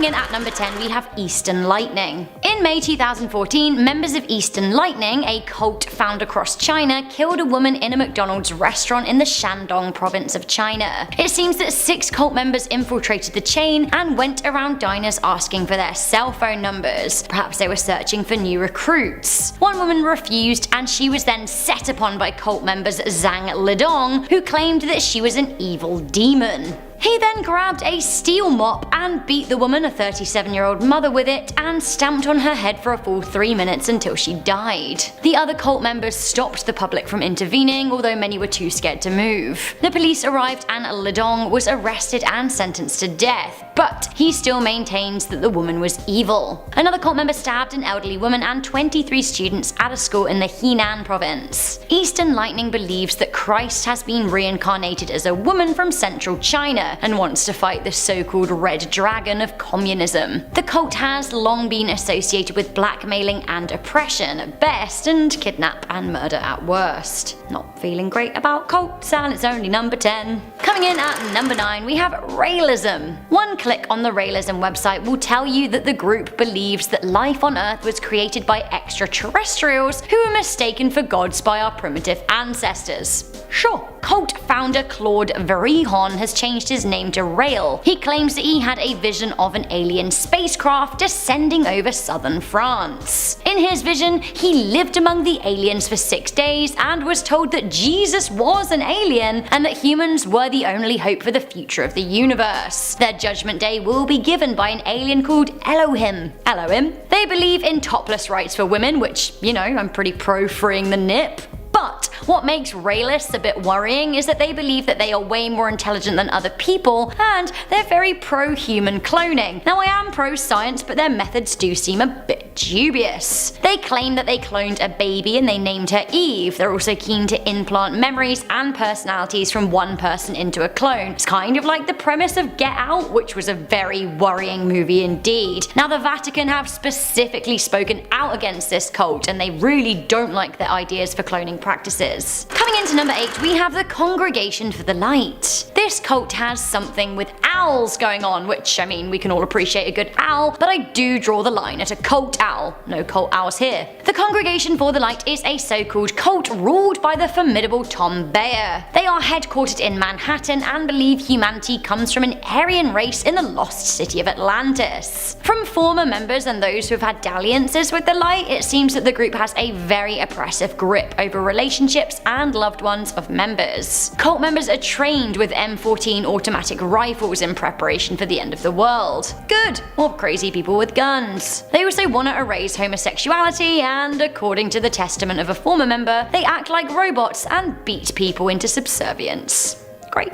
Coming in at number 10, we have Eastern Lightning. In May 2014, members of Eastern Lightning, a cult found across China, killed a woman in a McDonald's restaurant in the Shandong province of China. It seems that 6 cult members infiltrated the chain and went around diners asking for their cell phone numbers. Perhaps they were searching for new recruits. One woman refused, and she was then set upon by cult members Zhang Lidong, who claimed that she was an evil demon. He then grabbed a steel mop and beat the woman, a 37-year-old mother, with it and stamped on her head for a full 3 minutes until she died. The other cult members stopped the public from intervening, although many were too scared to move. The police arrived and Lidong was arrested and sentenced to death, but he still maintains that the woman was evil. Another cult member stabbed an elderly woman and 23 students at a school in the Henan province. Eastern Lightning believes that Christ has been reincarnated as a woman from central China and wants to fight the so-called Red Dragon of communism. The cult has long been associated with blackmailing and oppression at best, and kidnap and murder at worst. Not feeling great about cults, and it's only number 10. Coming in at number 9, we have Raelism. One click on the Raelism website will tell you that the group believes that life on Earth was created by extraterrestrials who were mistaken for gods by our primitive ancestors. Sure. Cult founder Claude Verihon has changed his name to Rael. He claims that he had a vision of an alien spacecraft descending over southern France. In his vision, he lived among the aliens for 6 days and was told that Jesus was an alien and that humans were the only hope for the future of the universe. Their judgment day will be given by an alien called Elohim. They believe in topless rights for women, which, you know, I'm pretty pro freeing the nip. But what makes Raelists a bit worrying is that they believe that they are way more intelligent than other people, and they're very pro-human cloning. Now, I am pro-science, but their methods do seem a bit dubious. They claim that they cloned a baby and they named her Eve. They're also keen to implant memories and personalities from one person into a clone. It's kind of like the premise of Get Out, which was a very worrying movie indeed. Now, the Vatican have specifically spoken out against this cult, and they really don't like their ideas for cloning practices. Coming into number 8, we have the Congregation for the Light. This cult has something with owls going on, which, I mean, we can all appreciate a good owl, but I do draw the line at a cult owl. No cult owls here. The Congregation for the Light is a so-called cult ruled by the formidable Tom Bayer. They are headquartered in Manhattan and believe humanity comes from an Aryan race in the lost city of Atlantis. From former members and those who have had dalliances with the light, it seems that the group has a very oppressive grip over relationships and loved ones of members. Cult members are trained with M14 automatic rifles in preparation for the end of the world. Good, or crazy people with guns. They also want to erase homosexuality, and according to the testament of a former member, they act like robots and beat people into subservience. Great.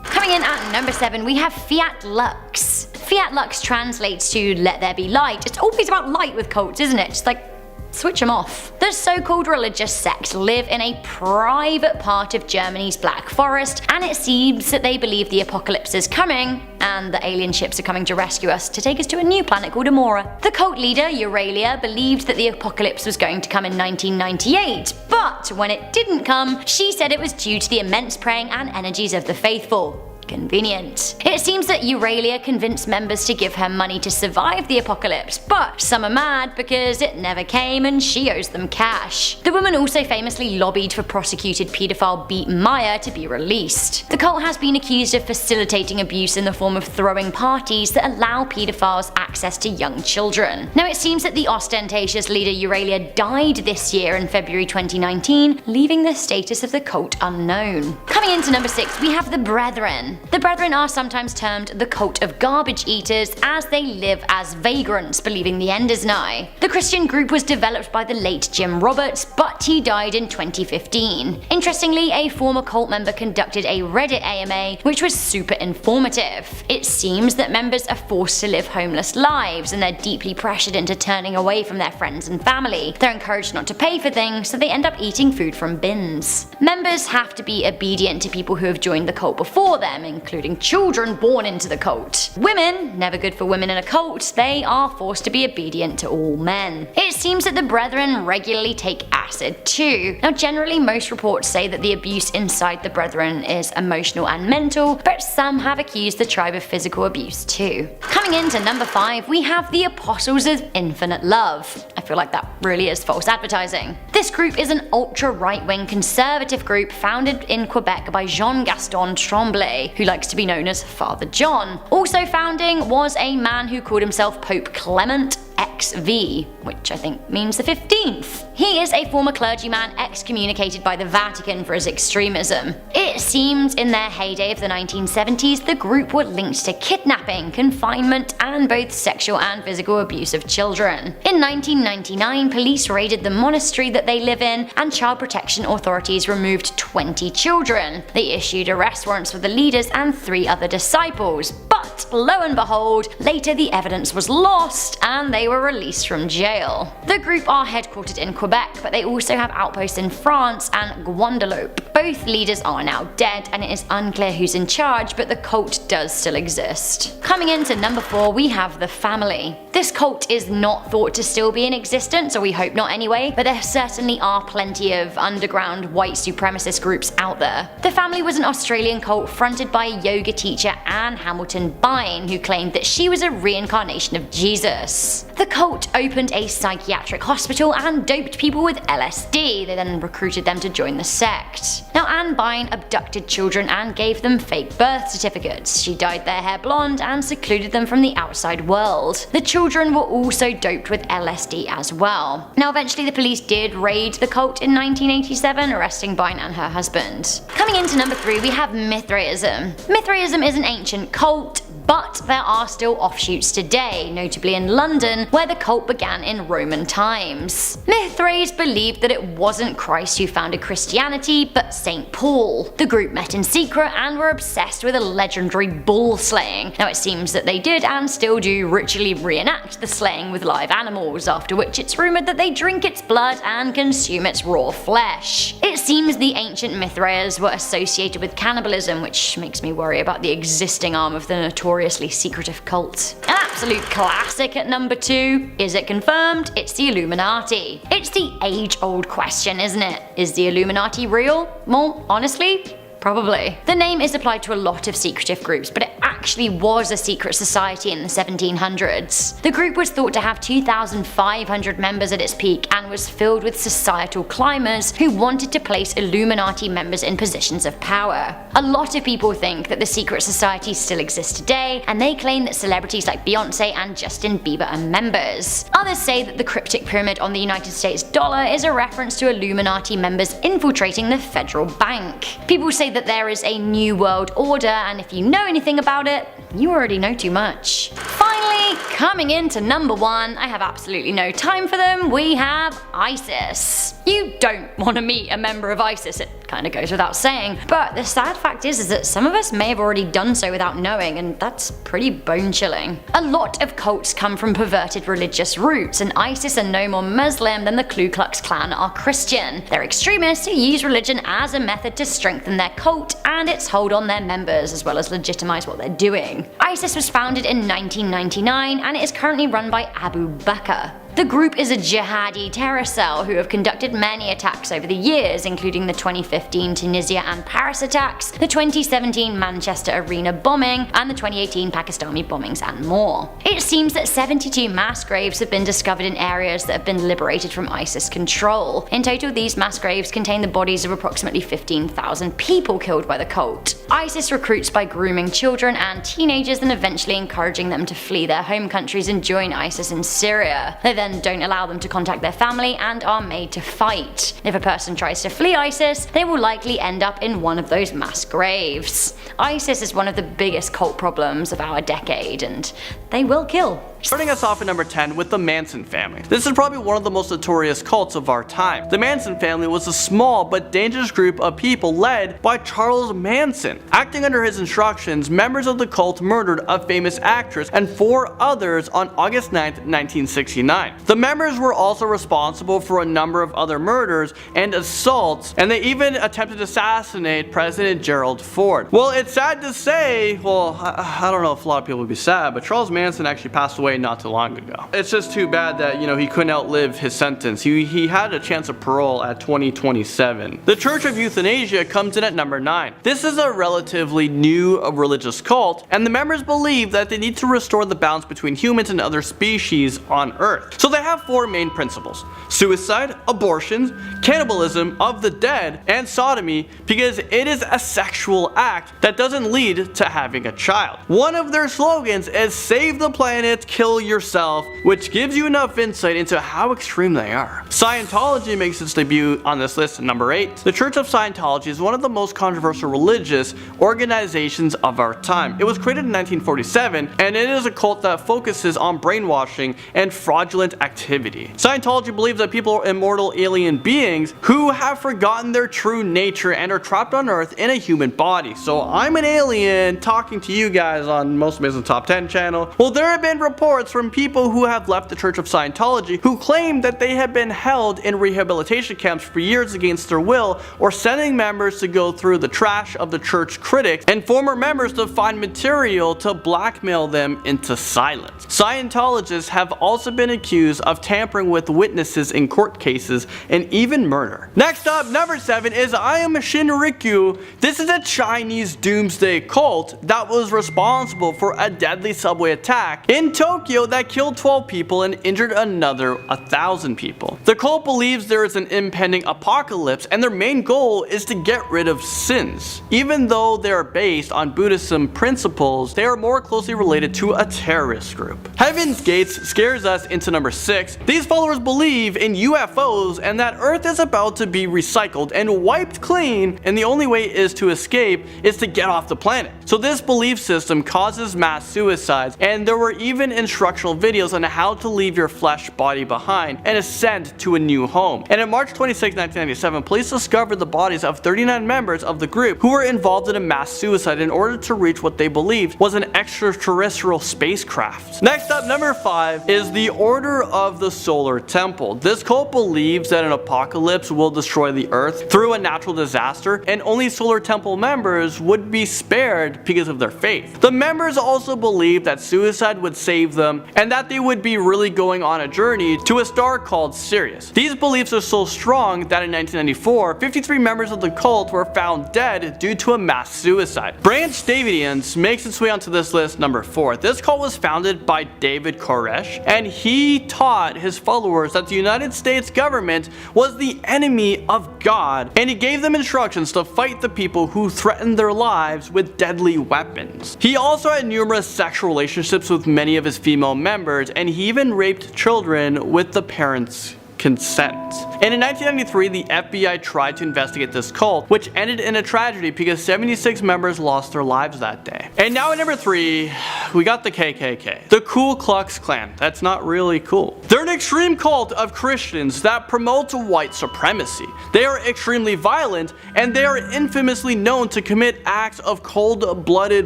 Coming in at number 7, we have Fiat Lux. Fiat Lux translates to let there be light. It's always about light with cults, isn't it? It's like, switch them off. The so-called religious sect live in a private part of Germany's Black Forest, and it seems that they believe the apocalypse is coming, and the alien ships are coming to rescue us to take us to a new planet called Amora. The cult leader, Euralia, believed that the apocalypse was going to come in 1998, but when it didn't come, she said it was due to the immense praying and energies of the faithful. Convenient. It seems that Euralia convinced members to give her money to survive the apocalypse, but some are mad because it never came and she owes them cash. The woman also famously lobbied for prosecuted paedophile Beat Meyer to be released. The cult has been accused of facilitating abuse in the form of throwing parties that allow paedophiles access to young children. Now, it seems that the ostentatious leader Euralia died this year in February 2019, leaving the status of the cult unknown. Coming into number 6, we have the Brethren. The Brethren are sometimes termed the cult of garbage eaters, as they live as vagrants, believing the end is nigh. The Christian group was developed by the late Jim Roberts, but he died in 2015. Interestingly, a former cult member conducted a Reddit AMA, which was super informative. It seems that members are forced to live homeless lives, and they're deeply pressured into turning away from their friends and family. They're encouraged not to pay for things, so they end up eating food from bins. Members have to be obedient to people who have joined the cult before them, including children born into the cult. Women, never good for women in a cult, they are forced to be obedient to all men. It seems that the Brethren regularly take acid too. Now, generally most reports say that the abuse inside the Brethren is emotional and mental, but some have accused the tribe of physical abuse too. Coming Coming into number 5, we have the Apostles of Infinite Love. I feel like that really is false advertising. This group is an ultra right-wing conservative group founded in Quebec by Jean-Gaston Tremblay, who likes to be known as Father John. Also founding was a man who called himself Pope Clement XV, which I think means the 15th. He is a former clergyman excommunicated by the Vatican for his extremism. It seems in their heyday of the 1970s, the group were linked to kidnapping, confinement, and both sexual and physical abuse of children. In 1999, police raided the monastery that they live in, and child protection authorities removed 20 children. They issued arrest warrants for the leaders and 3 other disciples, but lo and behold, later the evidence was lost and they were released from jail. The group are headquartered in Quebec, but they also have outposts in France and Guadeloupe. Both leaders are now dead, and it is unclear who's in charge, but the cult does still exist. Coming into number 4, we have the Family. This cult is not thought to still be in existence, or we hope not anyway, but there certainly are plenty of underground white supremacist groups out there. The Family was an Australian cult fronted by yoga teacher Anne Hamilton Bine, who claimed that she was a reincarnation of Jesus. The cult opened a psychiatric hospital and doped people with LSD. They then recruited them to join the sect. Now, Anne Bine abducted children and gave them fake birth certificates. She dyed their hair blonde and secluded them from the outside world. The children were also doped with LSD as well. Now, eventually the police did raid the cult in 1987, arresting Bine and her husband. Coming into number 3, we have Mithraism. Mithraism is an ancient cult, but there are still offshoots today, notably in London, where the cult began in Roman times. Mithraism believed that it wasn't Christ who founded Christianity, but St. Paul. The group met in secret and were obsessed with a legendary bull slaying. Now, it seems that they did and still do ritually reenact the slaying with live animals, after which it's rumoured that they drink its blood and consume its raw flesh. It seems the ancient Mithraism were associated with cannibalism, which makes me worry about the existing arm of the notoriously secretive cult. An absolute classic at number 2. Is it confirmed? It's the Illuminati. It's the age-old question, isn't it? Is the Illuminati real? Well, honestly, probably. The name is applied to a lot of secretive groups, but it actually was a secret society in the 1700s. The group was thought to have 2,500 members at its peak and was filled with societal climbers who wanted to place Illuminati members in positions of power. A lot of people think that the secret society still exists today, and they claim that celebrities like Beyonce and Justin Bieber are members. Others say that the cryptic pyramid on the United States dollar is a reference to Illuminati members infiltrating the federal bank. People say that there is a new world order, and if you know anything about it, you already know too much. Finally, coming into number 1, I have absolutely no time for them, we have ISIS. You don't want to meet a member of ISIS, it kind of goes without saying, but the sad fact is that some of us may have already done so without knowing, and that's pretty bone-chilling. A lot of cults come from perverted religious roots, and ISIS are no more Muslim than the Ku Klux Klan are Christian. They're extremists who use religion as a method to strengthen their cult and its hold on their members, as well as legitimize what they're doing. ISIS was founded in 1999 and it is currently run by Abu Bakr. The group is a jihadi terror cell who have conducted many attacks over the years, including the 2015 Tunisia and Paris attacks, the 2017 Manchester Arena bombing, and the 2018 Pakistani bombings and more. It seems that 72 mass graves have been discovered in areas that have been liberated from ISIS control. In total, these mass graves contain the bodies of approximately 15,000 people killed by the cult. ISIS recruits by grooming children and teenagers and eventually encouraging them to flee their home countries and join ISIS in Syria. They then don't allow them to contact their family and are made to fight. If a person tries to flee ISIS, they will likely end up in one of those mass graves. ISIS is one of the biggest cult problems of our decade, and they will kill. Starting us off at number 10 with the Manson family. This is probably one of the most notorious cults of our time. The Manson family was a small but dangerous group of people led by Charles Manson. Acting under his instructions, members of the cult murdered a famous actress and 4 others on August 9, 1969. 1949. The members were also responsible for a number of other murders and assaults, and they even attempted to assassinate President Gerald Ford. Well, it's sad to say, well, I don't know if a lot of people would be sad, but Charles Manson actually passed away not too long ago. It's just too bad that, he couldn't outlive his sentence. He had a chance of parole at 2027. The Church of Euthanasia comes in at number 9. This is a relatively new religious cult, and the members believe that they need to restore the balance between humans and other species on Earth. So they have 4 main principles: suicide, abortions, cannibalism of the dead, and sodomy, because it is a sexual act that doesn't lead to having a child. One of their slogans is "Save the planet, kill yourself," which gives you enough insight into how extreme they are. Scientology makes its debut on this list at number 8. The Church of Scientology is one of the most controversial religious organizations of our time. It was created in 1947, and it is a cult that focuses on brainwashing and fraudulent activity. Scientology believes that people are immortal alien beings who have forgotten their true nature and are trapped on Earth in a human body. So I'm an alien talking to you guys on Most Amazing Top 10 channel. Well, there have been reports from people who have left the Church of Scientology who claim that they have been held in rehabilitation camps for years against their will, or sending members to go through the trash of the church critics and former members to find material to blackmail them into silence. Scientologists have also been accused of tampering with witnesses in court cases and even murder. Next up, number 7 is I Am Shinrikyo. This is a Chinese doomsday cult that was responsible for a deadly subway attack in Tokyo that killed 12 people and injured another 1,000 people. The cult believes there is an impending apocalypse, and their main goal is to get rid of sins. Even though they are based on Buddhism principles, they are more closely related to a terrorist group. Heaven's Gates scares us into number 6. These followers believe in UFOs and that Earth is about to be recycled and wiped clean, and the only way is to escape is to get off the planet. So this belief system causes mass suicides, and there were even instructional videos on how to leave your flesh body behind and ascend to a new home. And in March 26, 1997, police discovered the bodies of 39 members of the group who were involved in a mass suicide in order to reach what they believed was an extraterrestrial spacecraft. Next up, number 5 is the Order of the Solar Temple. This cult believes that an apocalypse will destroy the Earth through a natural disaster, and only Solar Temple members would be spared because of their faith. The members also believe that suicide would save them, and that they would be really going on a journey to a star called Scariest. These beliefs are so strong that in 1994, 53 members of the cult were found dead due to a mass suicide. Branch Davidians makes its way onto this list, number 4. This cult was founded by David Koresh, and he taught his followers that the United States government was the enemy of God, and he gave them instructions to fight the people who threatened their lives with deadly weapons. He also had numerous sexual relationships with many of his female members, and he even raped children with the parents' consent. And in 1993, the FBI tried to investigate this cult, which ended in a tragedy because 76 members lost their lives that day. And now at number 3, we got the KKK. The Ku Klux Klan. That's not really cool. They're an extreme cult of Christians that promotes white supremacy. They are extremely violent, and they are infamously known to commit acts of cold-blooded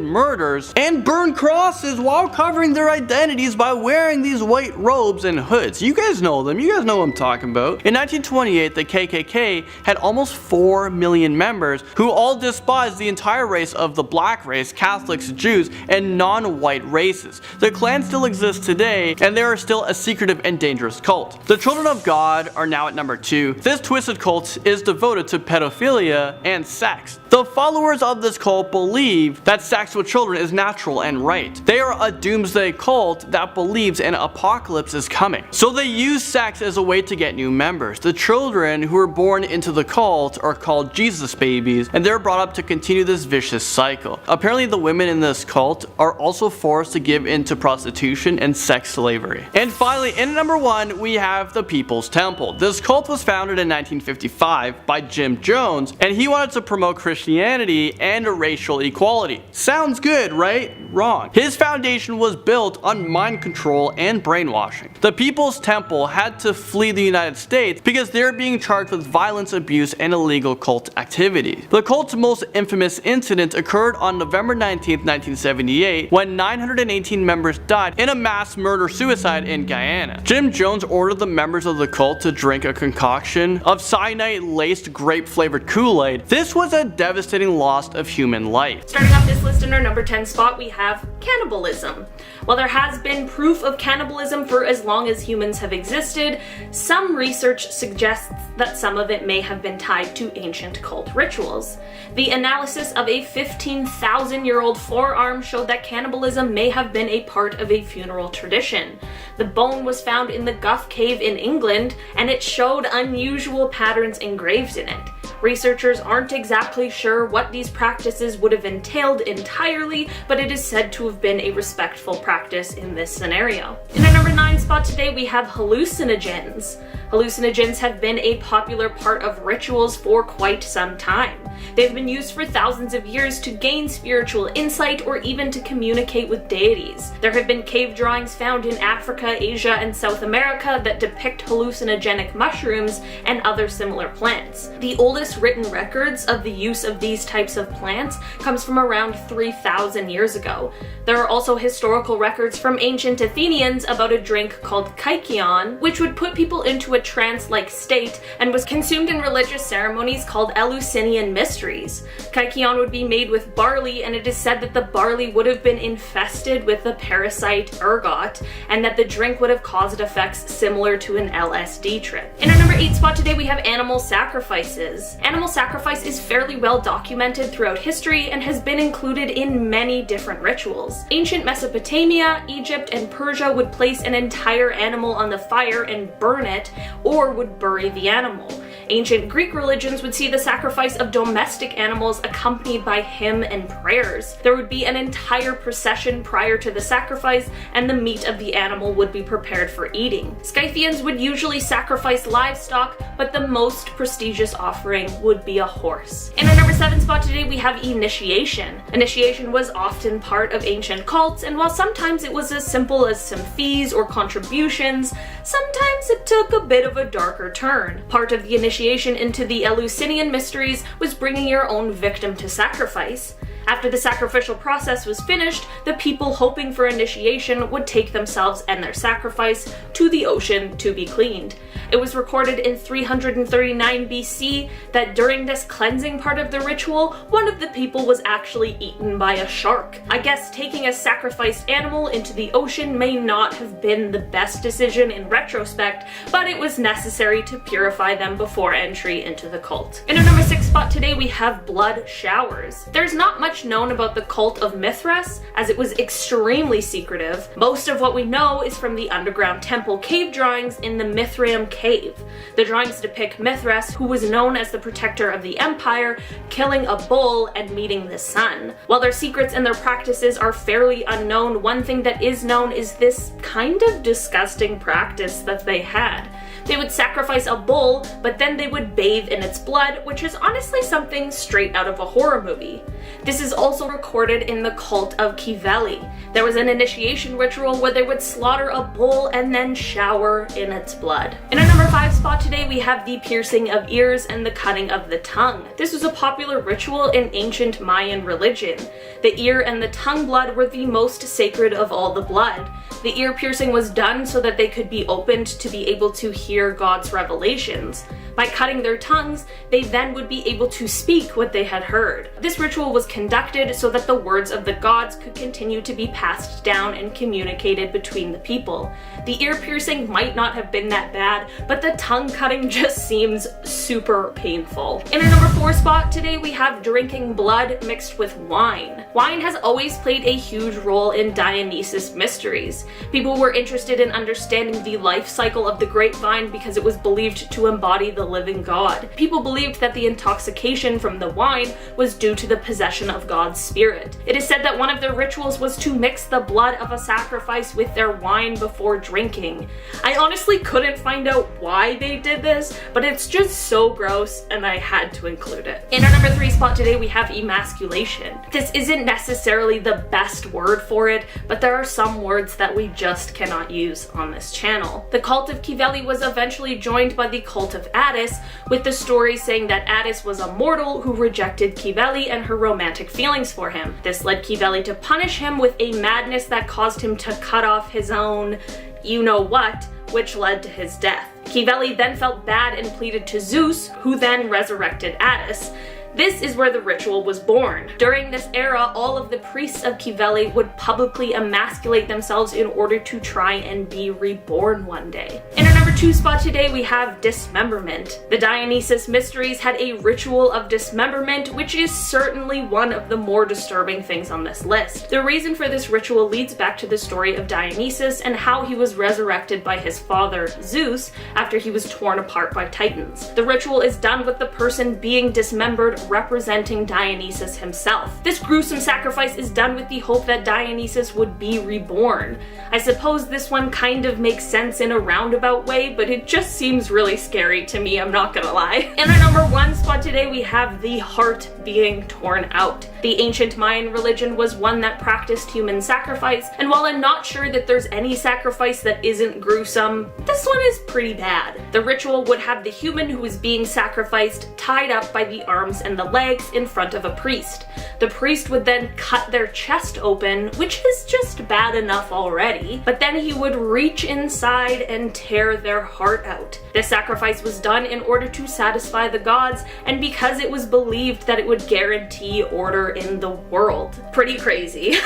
murders and burn crosses while covering their identities by wearing these white robes and hoods. You guys know them. You guys know what I'm talking about. In 1928, the KKK had almost 4 million members who all despised the entire race of the black race, Catholics, Jews, and non-white races. The Klan still exists today, and they are still a secretive and dangerous cult. The Children of God are now at number 2. This twisted cult is devoted to pedophilia and sex. The followers of this cult believe that sex with children is natural and right. They are a doomsday cult that believes an apocalypse is coming. So they use sex as a way to get new members. The children who are born into the cult are called Jesus babies, and they're brought up to continue this vicious cycle. Apparently the women in this cult are also forced to give into prostitution and sex slavery. And finally, in number 1, we have the People's Temple. This cult was founded in 1955 by Jim Jones, and he wanted to promote Christianity and racial equality. Sounds good, right? Wrong. His foundation was built on mind control and brainwashing. The People's Temple had to flee the United States because they're being charged with violence, abuse, and illegal cult activity. The cult's most infamous incident occurred on November 19, 1978, when 918 members died in a mass murder-suicide in Guyana. Jim Jones ordered the members of the cult to drink a concoction of cyanide-laced grape-flavored Kool-Aid. This was a devastating loss of human life. Starting off this list in our number 10 spot, we have cannibalism. While there has been proof of cannibalism for as long as humans have existed, some research suggests that some of it may have been tied to ancient cult rituals. The analysis of a 15,000-year-old forearm showed that cannibalism may have been a part of a funeral tradition. The bone was found in the Guff Cave in England, and it showed unusual patterns engraved in it. Researchers aren't exactly sure what these practices would have entailed entirely, but it is said to have been a respectful practice in this scenario. In our number 9 spot today, we have hallucinogens. Hallucinogens have been a popular part of rituals for quite some time. They've been used for thousands of years to gain spiritual insight or even to communicate with deities. There have been cave drawings found in Africa, Asia, and South America that depict hallucinogenic mushrooms and other similar plants. The oldest written records of the use of these types of plants comes from around 3,000 years ago. There are also historical records from ancient Athenians about a drink called kykeon, which would put people into a trance-like state and was consumed in religious ceremonies called Eleusinian mysteries. Kykeon would be made with barley, and it is said that the barley would have been infested with the parasite ergot, and that the drink would have caused effects similar to an LSD trip. In our number 8 spot today, we have animal sacrifices. Animal sacrifice is fairly well documented throughout history and has been included in many different rituals. Ancient Mesopotamia, Egypt, and Persia would place an entire animal on the fire and burn it, or would bury the animal. Ancient Greek religions would see the sacrifice of domestic animals accompanied by hymn and prayers. There would be an entire procession prior to the sacrifice, and the meat of the animal would be prepared for eating. Scythians would usually sacrifice livestock, but the most prestigious offering would be a horse. In our number 7 spot today, we have initiation. Initiation was often part of ancient cults, and while sometimes it was as simple as some fees or contributions, sometimes it took a bit of a darker turn. Part of the initiation into the Eleusinian mysteries was bringing your own victim to sacrifice. After the sacrificial process was finished, the people hoping for initiation would take themselves and their sacrifice to the ocean to be cleaned. It was recorded in 339 BC that during this cleansing part of the ritual, one of the people was actually eaten by a shark. I guess taking a sacrificed animal into the ocean may not have been the best decision in retrospect, but it was necessary to purify them before entry into the cult. In our number 6 spot today, we have blood showers. There's not much known about the cult of Mithras, as it was extremely secretive. Most of what we know is from the underground temple cave drawings in the Mithraeum cave. The drawings depict Mithras, who was known as the protector of the empire, killing a bull and meeting the sun. While their secrets and their practices are fairly unknown, one thing that is known is this kind of disgusting practice that they had. They would sacrifice a bull, but then they would bathe in its blood, which is honestly something straight out of a horror movie. This is also recorded in the cult of Kiveli. There was an initiation ritual where they would slaughter a bull and then shower in its blood. In our number 5 spot today, we have the piercing of ears and the cutting of the tongue. This was a popular ritual in ancient Mayan religion. The ear and the tongue blood were the most sacred of all the blood. The ear piercing was done so that they could be opened to be able to hear God's revelations. By cutting their tongues, they then would be able to speak what they had heard. This ritual was conducted so that the words of the gods could continue to be passed down and communicated between the people. The ear piercing might not have been that bad, but the tongue cutting just seems super painful. In our number 4 spot today, we have drinking blood mixed with wine. Wine has always played a huge role in Dionysus mysteries. People were interested in understanding the life cycle of the grapevine because it was believed to embody the living God. People believed that the intoxication from the wine was due to the possession of God's spirit. It is said that one of their rituals was to mix the blood of a sacrifice with their wine before drinking. I honestly couldn't find out why they did this, but it's just so gross and I had to include it. In our number 3 spot today, we have emasculation. This isn't isn't necessarily the best word for it, but there are some words that we just cannot use on this channel. The cult of Kiveli was eventually joined by the cult of Attis, with the story saying that Attis was a mortal who rejected Kiveli and her romantic feelings for him. This led Kiveli to punish him with a madness that caused him to cut off his own you-know-what, which led to his death. Kiveli then felt bad and pleaded to Zeus, who then resurrected Attis. This is where the ritual was born. During this era, all of the priests of Kiveli would publicly emasculate themselves in order to try and be reborn one day. In our number 2 spot today, we have dismemberment. The Dionysus Mysteries had a ritual of dismemberment, which is certainly one of the more disturbing things on this list. The reason for this ritual leads back to the story of Dionysus and how he was resurrected by his father, Zeus, after he was torn apart by Titans. The ritual is done with the person being dismembered representing Dionysus himself. This gruesome sacrifice is done with the hope that Dionysus would be reborn. I suppose this one kind of makes sense in a roundabout way, but it just seems really scary to me, I'm not gonna lie. In our number 1 spot today, we have the heart being torn out. The ancient Mayan religion was one that practiced human sacrifice, and while I'm not sure that there's any sacrifice that isn't gruesome, this one is pretty bad. The ritual would have the human who was being sacrificed tied up by the arms and the legs in front of a priest. The priest would then cut their chest open, which is just bad enough already, but then he would reach inside and tear their heart out. This sacrifice was done in order to satisfy the gods, and because it was believed that it would guarantee order in the world. Pretty crazy.